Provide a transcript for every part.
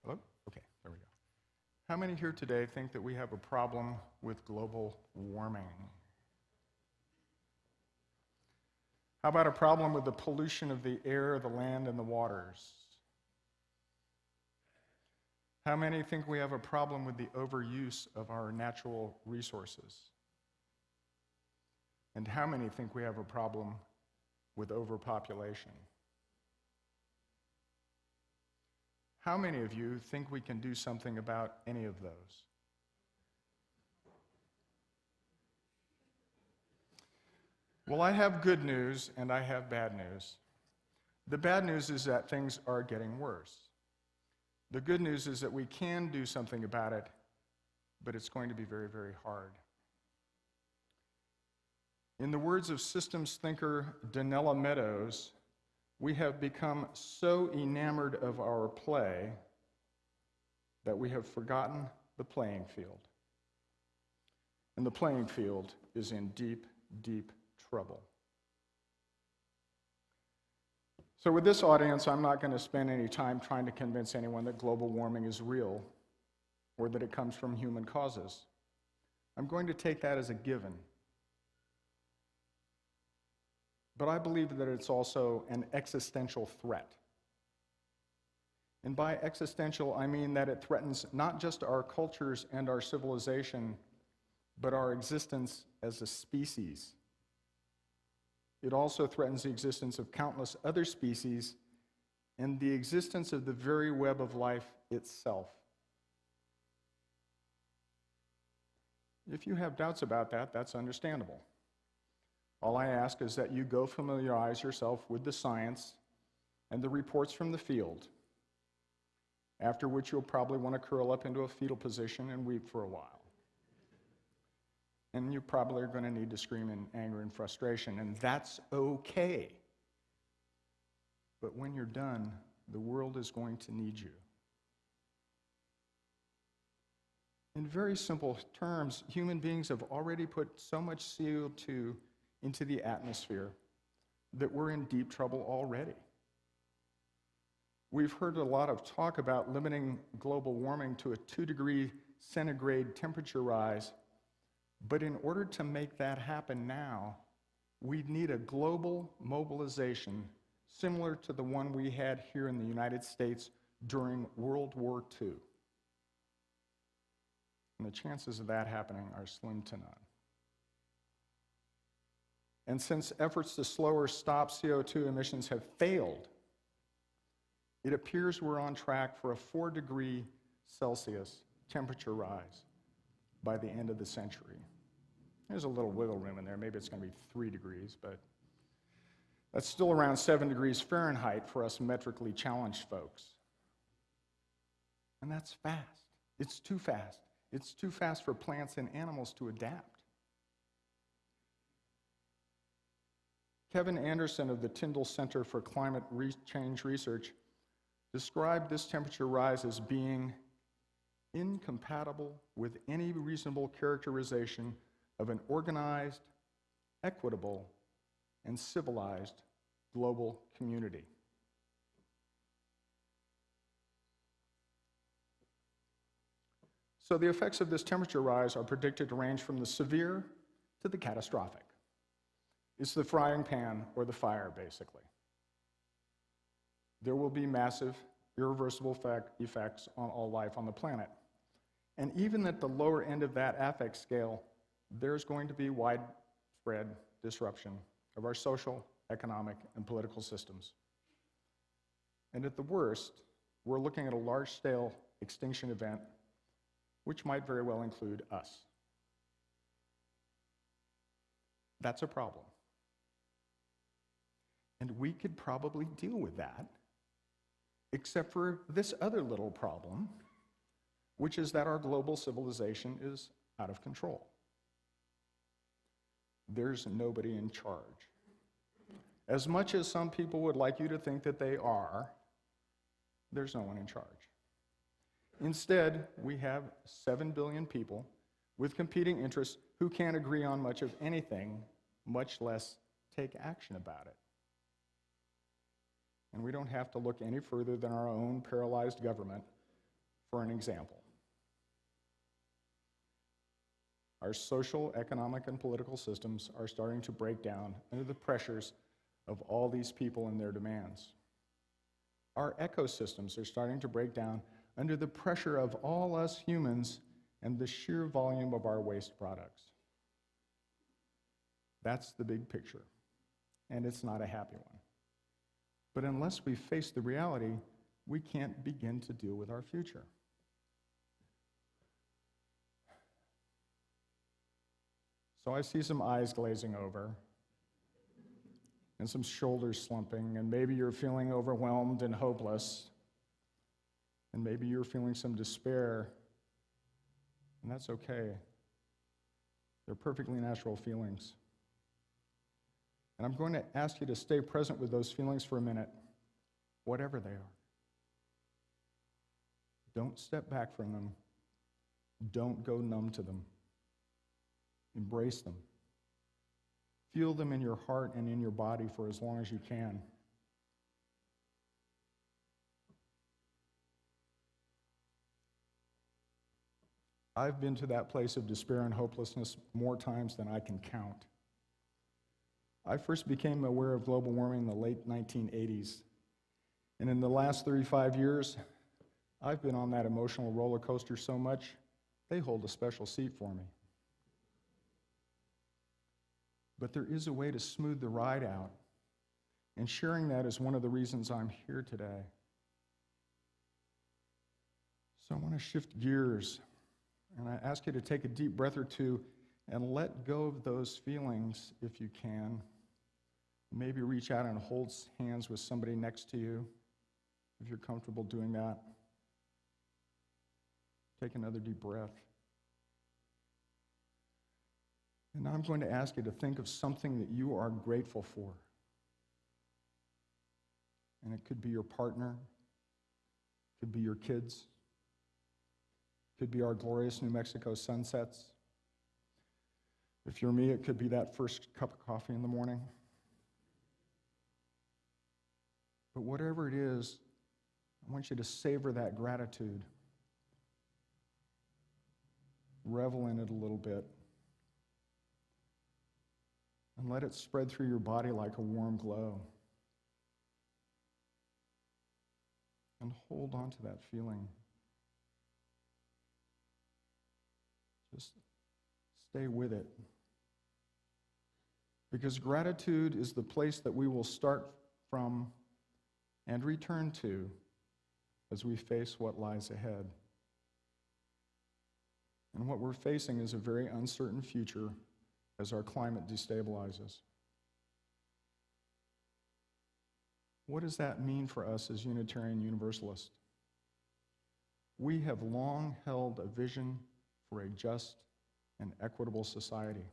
Hello? Okay, there we go. How many here today think that we have a problem with global warming? How about a problem with the pollution of the air, the land, and the waters? How many think we have a problem with the overuse of our natural resources? And how many think we have a problem with overpopulation? How many of you think we can do something about any of those? Well, I have good news and I have bad news. The bad news is that things are getting worse. The good news is that we can do something about it, but it's going to be very, very hard. In the words of systems thinker Donella Meadows, we have become so enamored of our play that we have forgotten the playing field. And the playing field is in deep, deep trouble. So with this audience, I'm not going to spend any time trying to convince anyone that global warming is real or that it comes from human causes. I'm going to take that as a given. But I believe that it's also an existential threat. And by existential, I mean that it threatens not just our cultures and our civilization, but our existence as a species. It also threatens the existence of countless other species and the existence of the very web of life itself. If you have doubts about that, that's understandable. All I ask is that you go familiarize yourself with the science and the reports from the field, after which you'll probably want to curl up into a fetal position and weep for a while. And you probably are going to need to scream in anger and frustration, and that's okay. But when you're done, the world is going to need you. In very simple terms, human beings have already put so much CO2 into the atmosphere that we're in deep trouble already. We've heard a lot of talk about limiting global warming to a 2-degree centigrade temperature rise, but in order to make that happen now, we'd need a global mobilization similar to the one we had here in the United States during World War II. And the chances of that happening are slim to none. And since efforts to slow or stop CO2 emissions have failed, it appears we're on track for a 4-degree Celsius temperature rise by the end of the century. There's a little wiggle room in there. Maybe it's going to be 3 degrees, but that's still around 7 degrees Fahrenheit for us metrically challenged folks. And that's fast. It's too fast. It's too fast for plants and animals to adapt. Kevin Anderson of the Tyndall Center for Climate Change Research described this temperature rise as being incompatible with any reasonable characterization of an organized, equitable, and civilized global community. So the effects of this temperature rise are predicted to range from the severe to the catastrophic. It's the frying pan or the fire, basically. There will be massive, irreversible effects on all life on the planet. And even at the lower end of that affect scale, there's going to be widespread disruption of our social, economic, and political systems. And at the worst, we're looking at a large-scale extinction event, which might very well include us. That's a problem. And we could probably deal with that, except for this other little problem, which is that our global civilization is out of control. There's nobody in charge. As much as some people would like you to think that they are, there's no one in charge. Instead, we have 7 billion people with competing interests who can't agree on much of anything, much less take action about it. And we don't have to look any further than our own paralyzed government for an example. Our social, economic, and political systems are starting to break down under the pressures of all these people and their demands. Our ecosystems are starting to break down under the pressure of all us humans and the sheer volume of our waste products. That's the big picture, and it's not a happy one. But unless we face the reality, we can't begin to deal with our future. So I see some eyes glazing over and some shoulders slumping, and maybe you're feeling overwhelmed and hopeless, and maybe you're feeling some despair, and that's okay. They're perfectly natural feelings. And I'm going to ask you to stay present with those feelings for a minute, whatever they are. Don't step back from them. Don't go numb to them. Embrace them. Feel them in your heart and in your body for as long as you can. I've been to that place of despair and hopelessness more times than I can count. I first became aware of global warming in the late 1980s. And in the last 35 years, I've been on that emotional roller coaster so much, they hold a special seat for me. But there is a way to smooth the ride out, and sharing that is one of the reasons I'm here today. So I want to shift gears, and I ask you to take a deep breath or two and let go of those feelings if you can. Maybe reach out and hold hands with somebody next to you, if you're comfortable doing that. Take another deep breath. And now I'm going to ask you to think of something that you are grateful for. And it could be your partner, it could be your kids, it could be our glorious New Mexico sunsets. If you're me, it could be that first cup of coffee in the morning. But whatever it is, I want you to savor that gratitude. Revel in it a little bit. And let it spread through your body like a warm glow. And hold on to that feeling. Just stay with it. Because gratitude is the place that we will start from and return to as we face what lies ahead. And what we're facing is a very uncertain future as our climate destabilizes. What does that mean for us as Unitarian Universalists? We have long held a vision for a just and equitable society.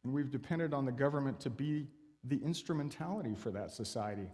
And we've depended on the government to be the instrumentality for that society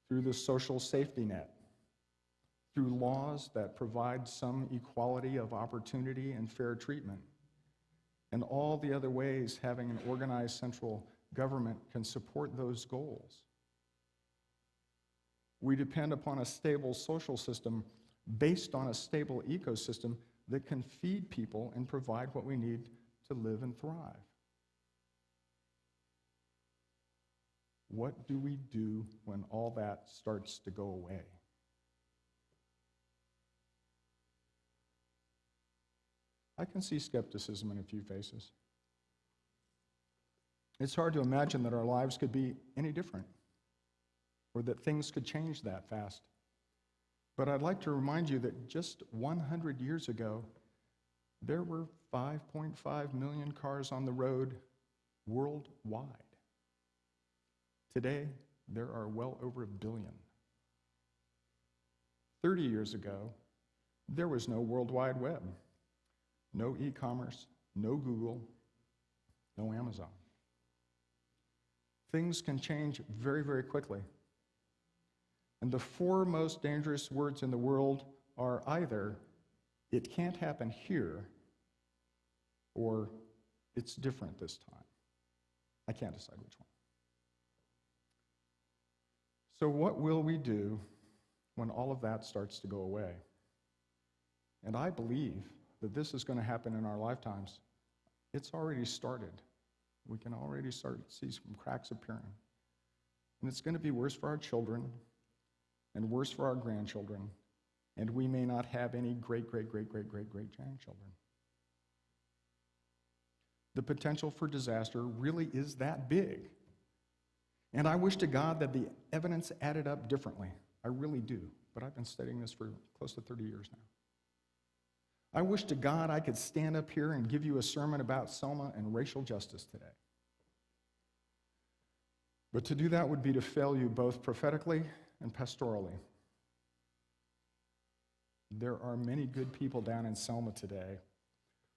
through the social safety net, through laws that provide some equality of opportunity and fair treatment, and all the other ways having an organized central government can support those goals. We depend upon a stable social system based on a stable ecosystem that can feed people and provide what we need to live and thrive. What do we do when all that starts to go away? I can see skepticism in a few faces. It's hard to imagine that our lives could be any different, or that things could change that fast. But I'd like to remind you that just 100 years ago, there were 5.5 million cars on the road worldwide. Today, there are well over 1 billion. 30 years ago, there was no World Wide Web, no e-commerce, no Google, no Amazon. Things can change very, very quickly. And the 4 most dangerous words in the world are either, "It can't happen here," or "It's different this time." I can't decide which one. So what will we do when all of that starts to go away. And I believe that this is going to happen in our lifetimes. It's already started. We can already start to see some cracks appearing. And it's going to be worse for our children and worse for our grandchildren. And we may not have any great-great-great-great-great-great-grandchildren. The potential for disaster really is that big. And I wish to God that the evidence added up differently. I really do. But I've been studying this for close to 30 years now. I wish to God I could stand up here and give you a sermon about Selma and racial justice today. But to do that would be to fail you both prophetically and pastorally. There are many good people down in Selma today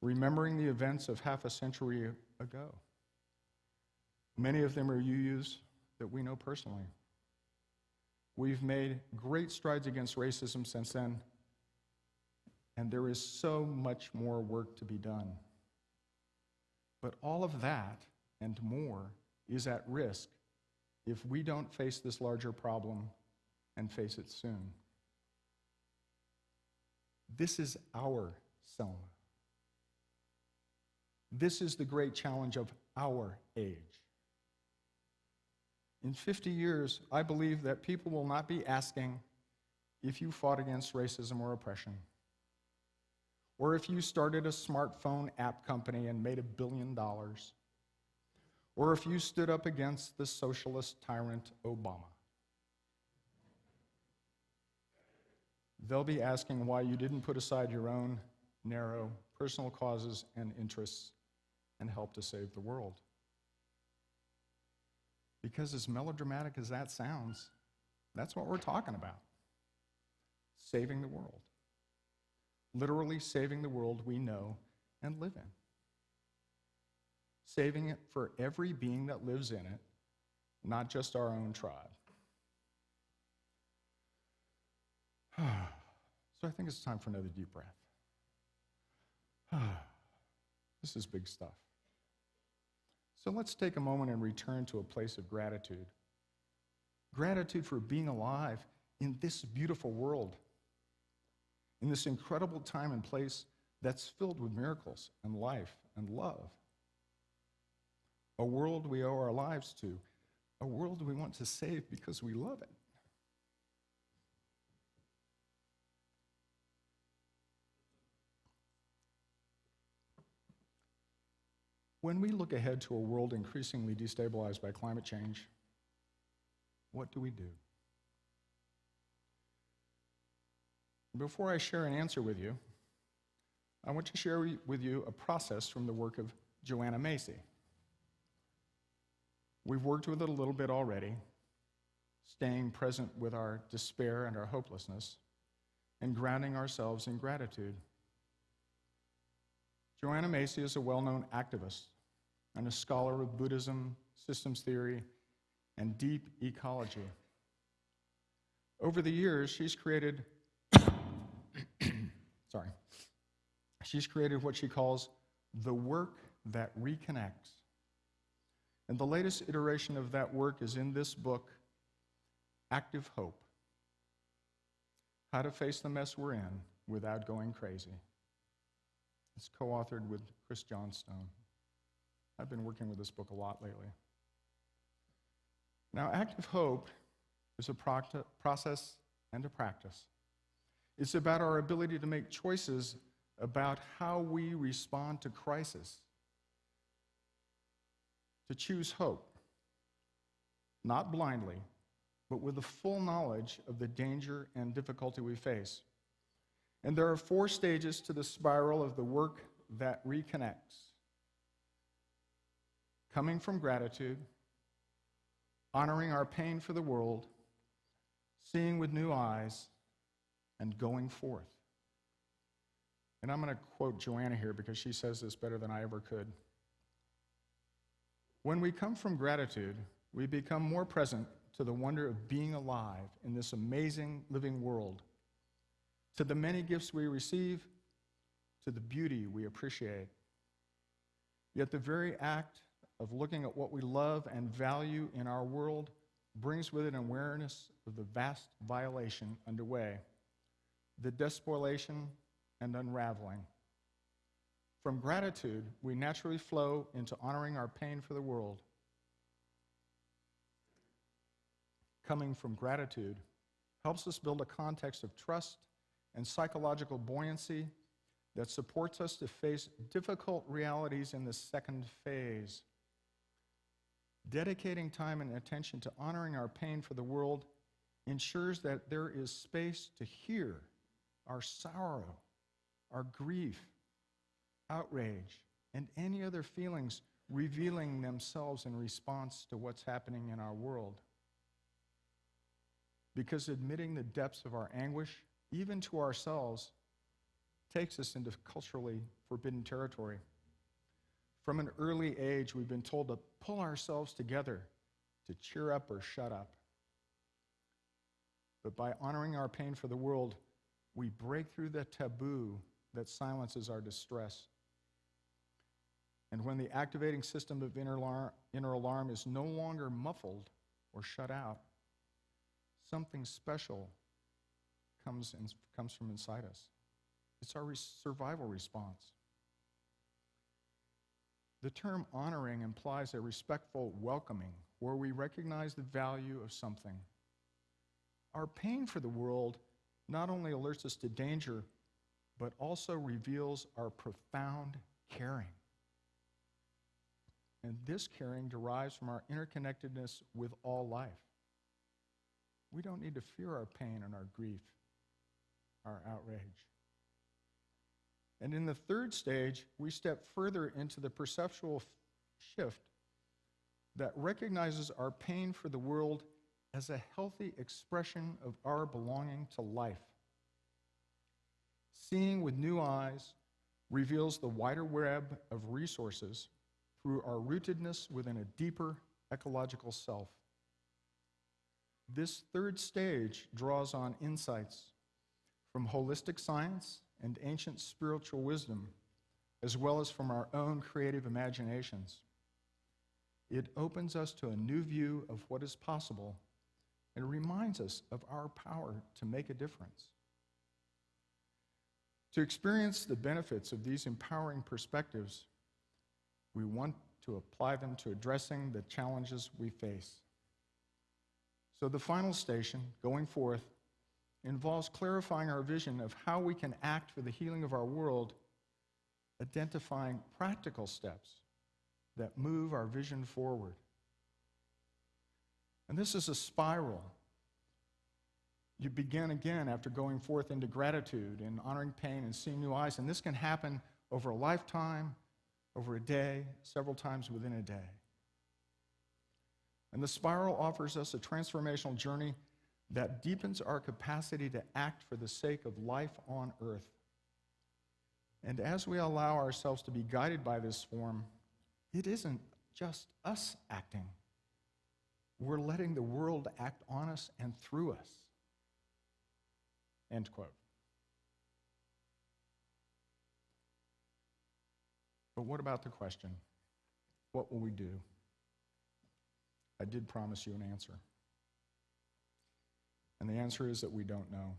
remembering the events of half a century ago. Many of them are UUs that we know personally. We've made great strides against racism since then, and there is so much more work to be done. But all of that and more is at risk if we don't face this larger problem and face it soon. This is our Selma. This is the great challenge of our age. In 50 years, I believe that people will not be asking if you fought against racism or oppression, or if you started a smartphone app company and made $1 billion, or if you stood up against the socialist tyrant Obama. They'll be asking why you didn't put aside your own narrow personal causes and interests and help to save the world. Because as melodramatic as that sounds, that's what we're talking about. Saving the world. Literally saving the world we know and live in. Saving it for every being that lives in it, not just our own tribe. So I think it's time for another deep breath. This is big stuff. So let's take a moment and return to a place of gratitude. Gratitude for being alive in this beautiful world, in this incredible time and place that's filled with miracles and life and love. A world we owe our lives to, a world we want to save because we love it. When we look ahead to a world increasingly destabilized by climate change, what do we do? Before I share an answer with you, I want to share with you a process from the work of Joanna Macy. We've worked with it a little bit already, staying present with our despair and our hopelessness, and grounding ourselves in gratitude. Joanna Macy is a well-known activist and a scholar of Buddhism, systems theory, and deep ecology. Over the years, she's created what she calls the work that reconnects. And the latest iteration of that work is in this book, Active Hope: How to Face the Mess We're In Without Going Crazy. It's co-authored with Chris Johnstone. I've been working with this book a lot lately. Now, Active Hope is a process and a practice. It's about our ability to make choices about how we respond to crisis, to choose hope, not blindly, but with the full knowledge of the danger and difficulty we face. And there are 4 stages to the spiral of the work that reconnects. Coming from gratitude, honoring our pain for the world, seeing with new eyes, and going forth. And I'm going to quote Joanna here because she says this better than I ever could. When we come from gratitude, we become more present to the wonder of being alive in this amazing living world, to the many gifts we receive, to the beauty we appreciate. Yet the very act of looking at what we love and value in our world brings with it an awareness of the vast violation underway, the despoliation and unraveling. From gratitude, we naturally flow into honoring our pain for the world. Coming from gratitude helps us build a context of trust and psychological buoyancy that supports us to face difficult realities in the second phase. Dedicating time and attention to honoring our pain for the world ensures that there is space to hear our sorrow, our grief, outrage, and any other feelings revealing themselves in response to what's happening in our world. Because admitting the depths of our anguish, even to ourselves, takes us into culturally forbidden territory. From an early age, we've been told to pull ourselves together, to cheer up or shut up. But by honoring our pain for the world, we break through the taboo that silences our distress. And when the activating system of inner alarm is no longer muffled or shut out, something special comes from inside us. It's our survival response. The term honoring implies a respectful welcoming where we recognize the value of something. Our pain for the world not only alerts us to danger, but also reveals our profound caring. And this caring derives from our interconnectedness with all life. We don't need to fear our pain and our grief, our outrage. And in the third stage, we step further into the perceptual shift that recognizes our pain for the world as a healthy expression of our belonging to life. Seeing with new eyes reveals the wider web of resources through our rootedness within a deeper ecological self. This third stage draws on insights from holistic science and ancient spiritual wisdom, as well as from our own creative imaginations. It opens us to a new view of what is possible and reminds us of our power to make a difference. To experience the benefits of these empowering perspectives, we want to apply them to addressing the challenges we face. So the final station, going forth, involves clarifying our vision of how we can act for the healing of our world, identifying practical steps that move our vision forward. And this is a spiral. You begin again after going forth into gratitude and honoring pain and seeing new eyes, and this can happen over a lifetime, over a day, several times within a day. And the spiral offers us a transformational journey that deepens our capacity to act for the sake of life on earth. And as we allow ourselves to be guided by this form, it isn't just us acting. We're letting the world act on us and through us. End quote. But what about the question? What will we do? I did promise you an answer. And the answer is that we don't know.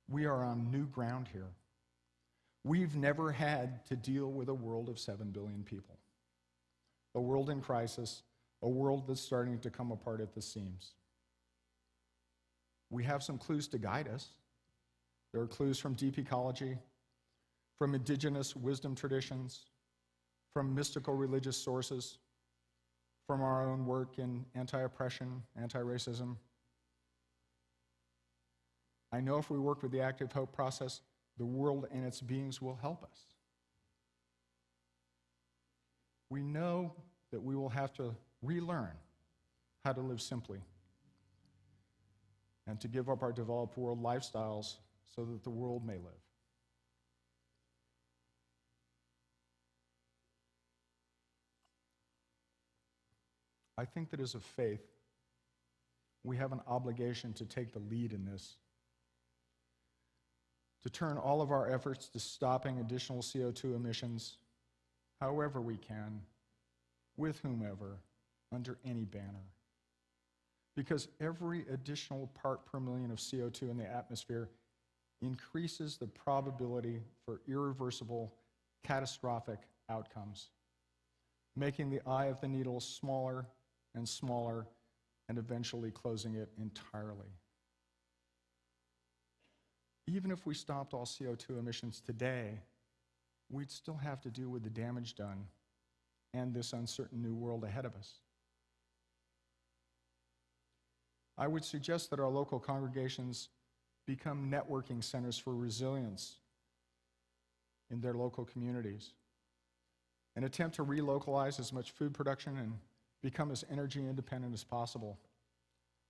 We are on new ground here. We've never had to deal with a world of 7 billion people. A world in crisis, a world that's starting to come apart at the seams. We have some clues to guide us. There are clues from deep ecology, from indigenous wisdom traditions, from mystical religious sources, from our own work in anti-oppression, anti-racism. I know if we work with the active hope process, the world and its beings will help us. We know that we will have to relearn how to live simply and to give up our developed world lifestyles so that the world may live. I think that as a faith, we have an obligation to take the lead in this, to turn all of our efforts to stopping additional CO2 emissions however we can, with whomever, under any banner. Because every additional part per million of CO2 in the atmosphere increases the probability for irreversible, catastrophic outcomes, making the eye of the needle smaller and smaller and eventually closing it entirely. Even if we stopped all CO2 emissions today, we'd still have to deal with the damage done and this uncertain new world ahead of us. I would suggest that our local congregations become networking centers for resilience in their local communities, and attempt to relocalize as much food production and become as energy independent as possible.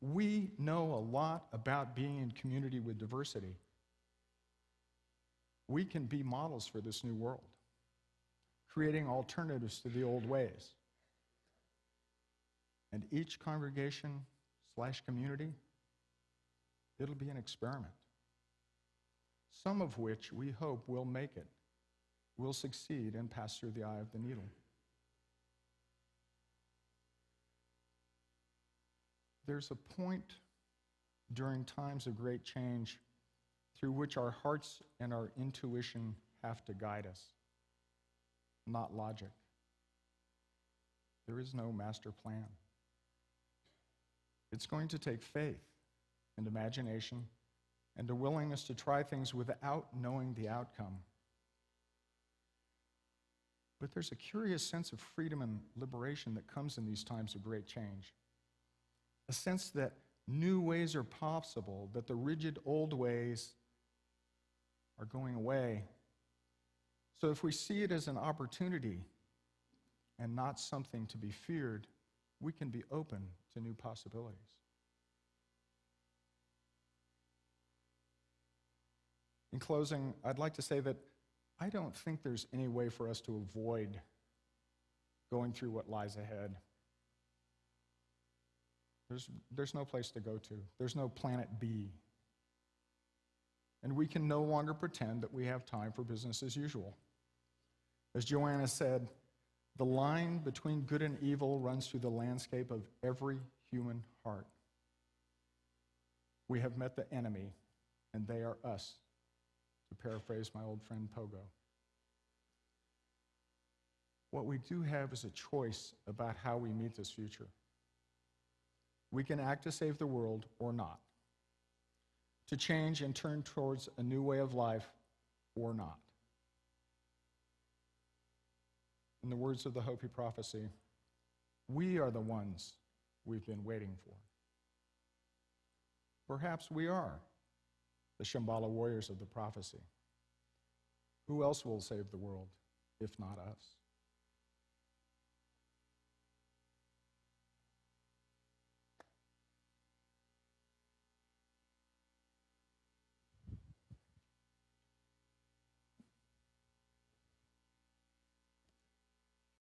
We know a lot about being in community with diversity. We can be models for this new world, creating alternatives to the old ways. And each congregation/community, it'll be an experiment, some of which we hope will make it, will succeed and pass through the eye of the needle. There's a point during times of great change through which our hearts and our intuition have to guide us, not logic. There is no master plan. It's going to take faith and imagination and a willingness to try things without knowing the outcome. But there's a curious sense of freedom and liberation that comes in these times of great change. A sense that new ways are possible, that the rigid old ways are going away. So if we see it as an opportunity and not something to be feared, we can be open to new possibilities. In closing, I'd like to say that I don't think there's any way for us to avoid going through what lies ahead. There's no place to go to. There's no planet B. And we can no longer pretend that we have time for business as usual. As Joanna said, the line between good and evil runs through the landscape of every human heart. We have met the enemy, and they are us, to paraphrase my old friend Pogo. What we do have is a choice about how we meet this future. We can act to save the world or not, to change and turn towards a new way of life or not. In the words of the Hopi prophecy, we are the ones we've been waiting for. Perhaps we are the Shambhala warriors of the prophecy. Who else will save the world if not us?